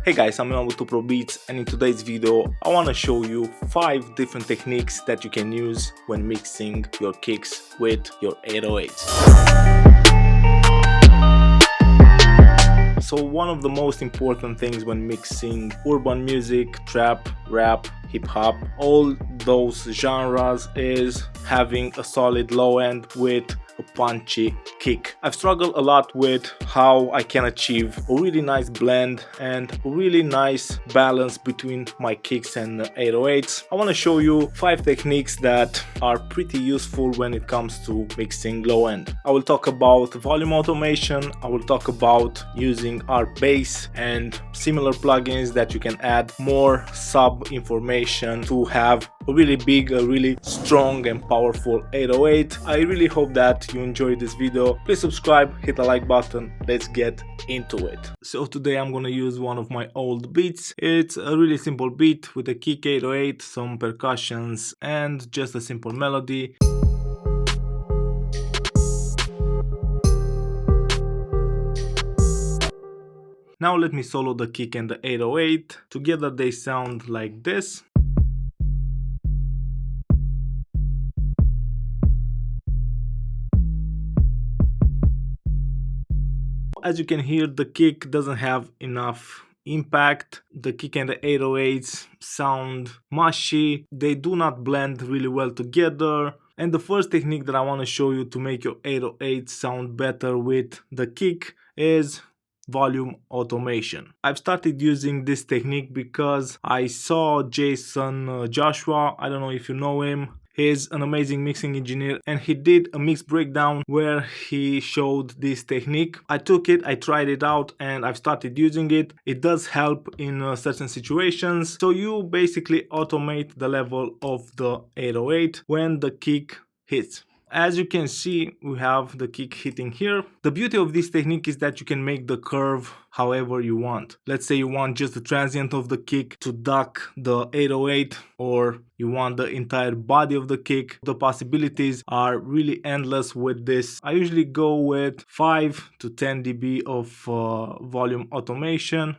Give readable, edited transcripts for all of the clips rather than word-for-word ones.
Hey guys, I'm with Pro Beats, and in today's video I want to show you 5 different techniques that you can use when mixing your kicks with your 808s. So one of the most important things when mixing urban music, trap, rap, hip-hop, all those genres is having a solid low end with a punchy kick. I've struggled a lot with how I can achieve a really nice blend and a really nice balance between my kicks and 808s. I want to show you 5 techniques that are pretty useful when it comes to mixing low end. I will talk about volume automation, I will talk about using RBass and similar plugins that you can add more sub information to have a really big, a really strong and powerful 808. I really hope that you enjoyed this video. Please subscribe, hit the like button, let's get into it. So today I'm gonna use one of my old beats. It's a really simple beat with a kick 808, some percussions and just a simple melody. Now let me solo the kick and the 808. Together they sound like this. As you can hear, the kick doesn't have enough impact. The kick and the 808s sound mushy. They do not blend really well together. And the first technique that I want to show you to make your 808 sound better with the kick is volume automation. I've started using this technique because I saw Jason Joshua, I don't know if you know him. He's an amazing mixing engineer and he did a mix breakdown where he showed this technique. I took it, I tried it out and I've started using it. It does help in certain situations. So you basically automate the level of the 808 when the kick hits. As you can see, we have the kick hitting here. The beauty of this technique is that you can make the curve however you want. Let's say you want just the transient of the kick to duck the 808, or you want the entire body of the kick. The possibilities are really endless with this. I usually go with 5 to 10 dB of volume automation.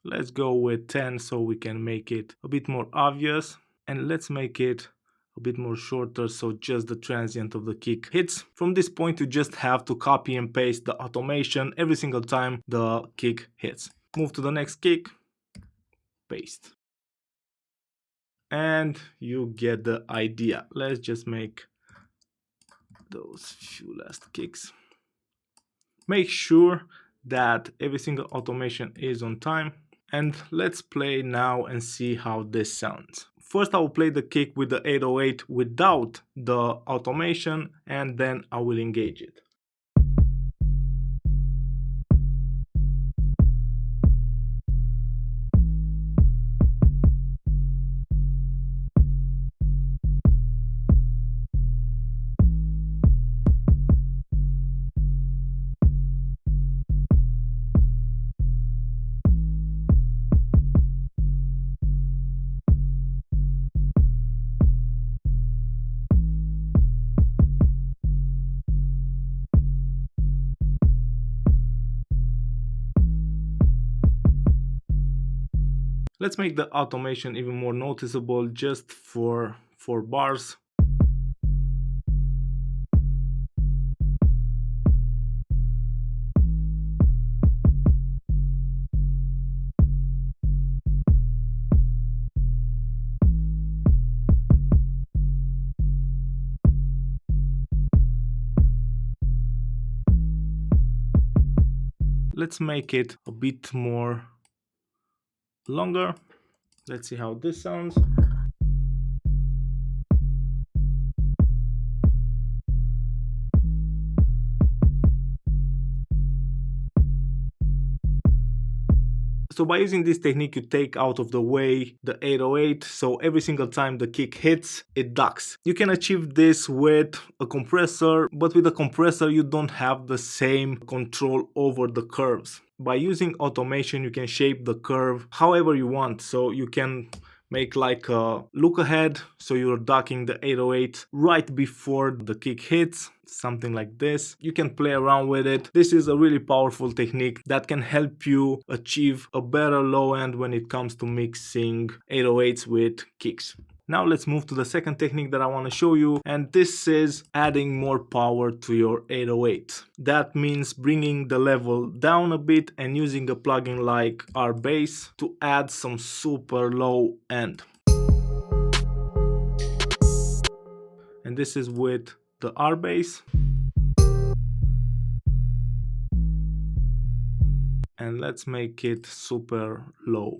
Let's go with 10 so we can make it a bit more obvious. And let's make it a bit more shorter so just the transient of the kick hits. From this point you just have to copy and paste the automation every single time the kick hits. Move to the next kick, paste. And you get the idea. Let's just make those few last kicks. Make sure that every single automation is on time. And let's play now and see how this sounds. First I will play the kick with the 808 without the automation and then I will engage it. Let's make the automation even more noticeable just for 4 bars. Let's make it a bit more longer. Let's see how this sounds. So by using this technique you take out of the way the 808, so every single time the kick hits it ducks. You can achieve this with a compressor, but with a compressor you don't have the same control over the curves. By using automation you can shape the curve however you want, so you can make like a look ahead, so you're ducking the 808 right before the kick hits, something like this. You can play around with it. This is a really powerful technique that can help you achieve a better low end when it comes to mixing 808s with kicks. Now let's move to the second technique that I want to show you, and this is adding more power to your 808. That means bringing the level down a bit and using a plugin like RBass to add some super low end. And this is with the RBass. And let's make it super low.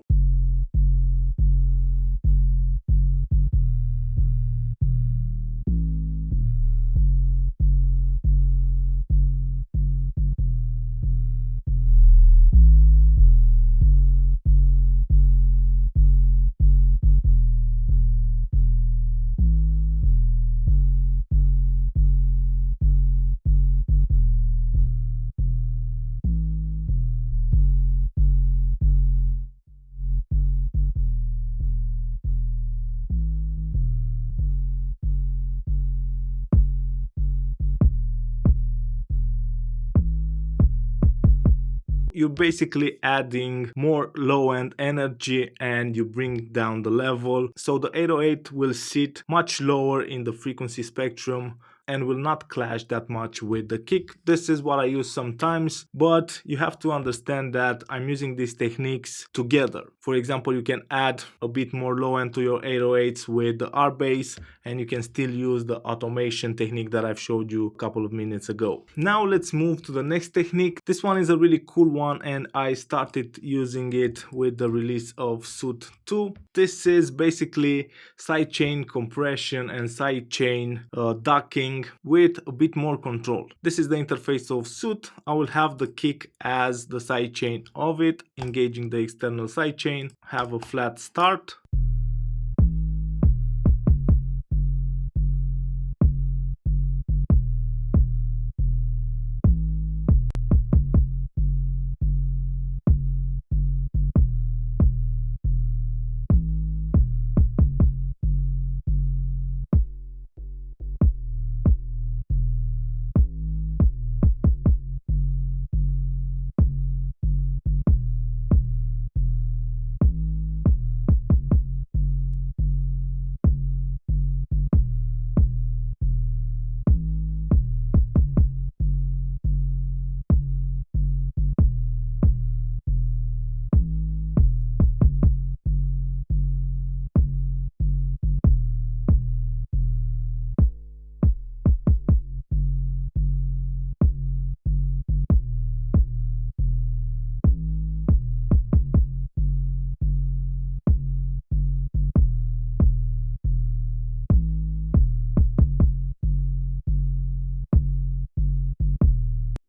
You're basically adding more low-end energy and you bring down the level, so the 808 will sit much lower in the frequency spectrum and will not clash that much with the kick. This is what I use sometimes, but you have to understand that I'm using these techniques together. For example, you can add a bit more low end to your 808s with the RBass, and you can still use the automation technique that I've showed you a couple of minutes ago. Now let's move to the next technique. This one is a really cool one, and I started using it with the release of Suit 2. This is basically sidechain compression and sidechain ducking with a bit more control. This is the interface of Suit. I will have the kick as the sidechain of it, engaging the external sidechain, have a flat start.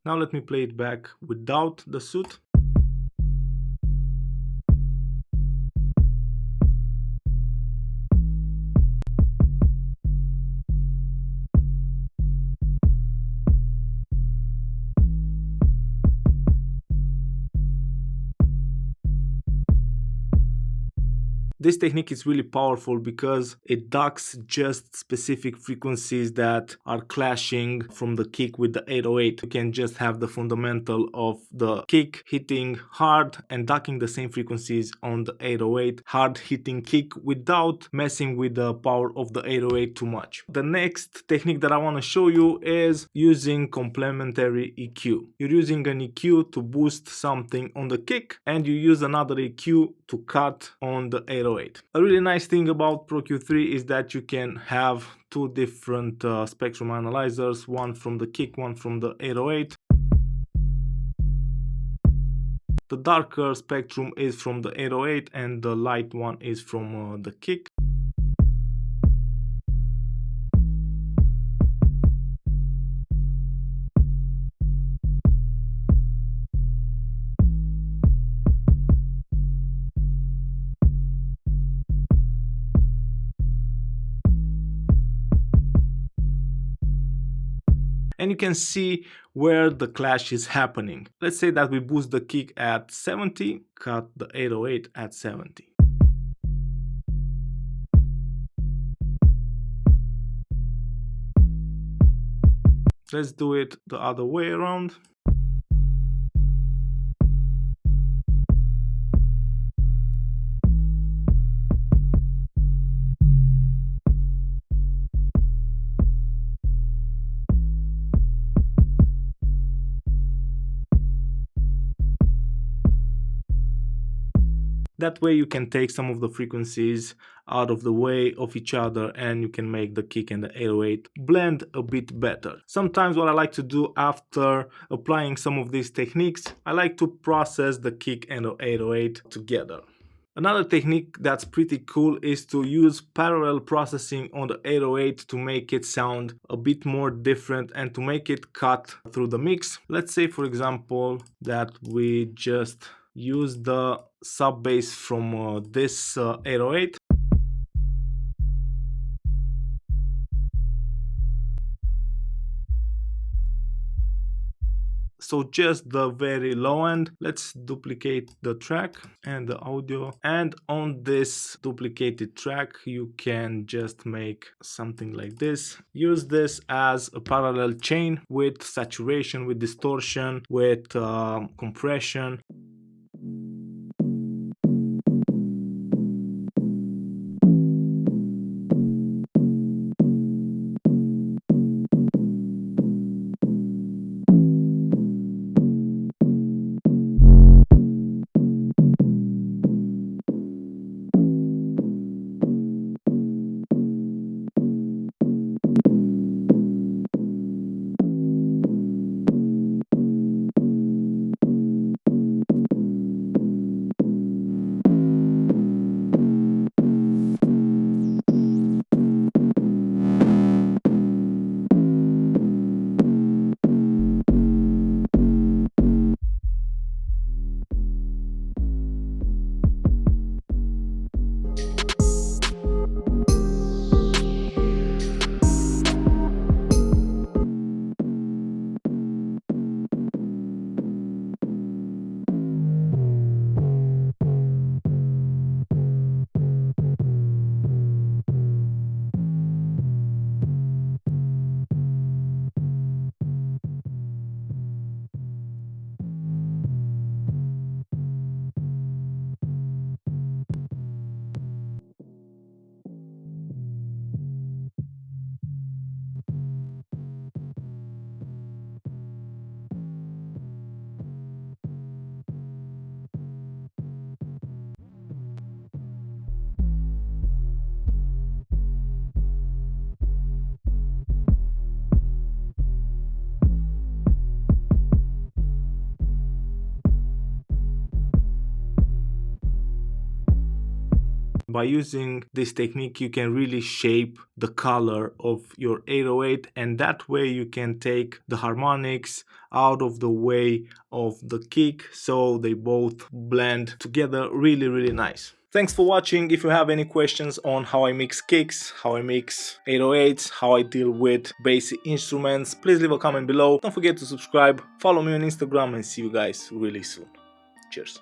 Now let me play it back without the Suit. This technique is really powerful because it ducks just specific frequencies that are clashing from the kick with the 808. You can just have the fundamental of the kick hitting hard and ducking the same frequencies on the 808, hard hitting kick without messing with the power of the 808 too much. The next technique that I want to show you is using complementary EQ. You're using an EQ to boost something on the kick and you use another EQ to cut on the 808. A really nice thing about Pro Q3 is that you can have two different spectrum analyzers, one from the kick, one from the 808. The darker spectrum is from the 808 and the light one is from the kick. And you can see where the clash is happening. Let's say that we boost the kick at 70, cut the 808 at 70. Let's do it the other way around. That way you can take some of the frequencies out of the way of each other and you can make the kick and the 808 blend a bit better. Sometimes what I like to do after applying some of these techniques, I like to process the kick and the 808 together. Another technique that's pretty cool is to use parallel processing on the 808 to make it sound a bit more different and to make it cut through the mix. Let's say, for example, that we just use the sub bass from this 808. So just the very low end. Let's duplicate the track and the audio, and on this duplicated track you can just make something like this. Use this as a parallel chain with saturation, with distortion, with compression. By using this technique you can really shape the color of your 808, and that way you can take the harmonics out of the way of the kick so they both blend together really nice. Thanks for watching. If you have any questions on how I mix kicks, how I mix 808s, how I deal with bassy instruments, please leave a comment below. Don't forget to subscribe, follow me on Instagram, and see you guys really soon. Cheers.